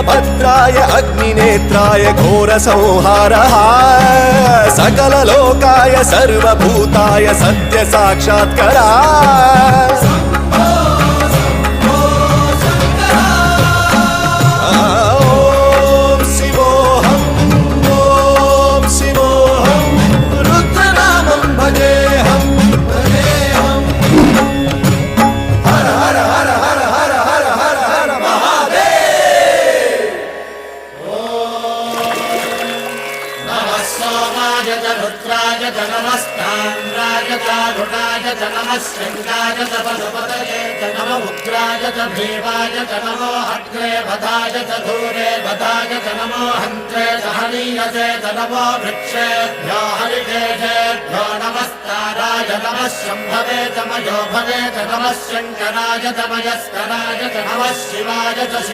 वीरभद्राय अग्निनेत्राय घोरसंहारः सकललोकाय सर्वभूताय सत्यसाक्षात्करा रुद्राय च नमस्ताम्राय चारुणाय च नमः शृङ्गाय च पशुपतये च नमः उग्राय च भीमाय च नमो अग्रे वधाय च धूरे वधाय च नमो हन्त्रे च हनीयसे च नमो वृक्षेभ्यो हरिकेशेभ्यो नमस्ताराय नमः शम्भवे च मयो भवे च नमः शङ्कराय च मयस्कराय च नमः शिवाय च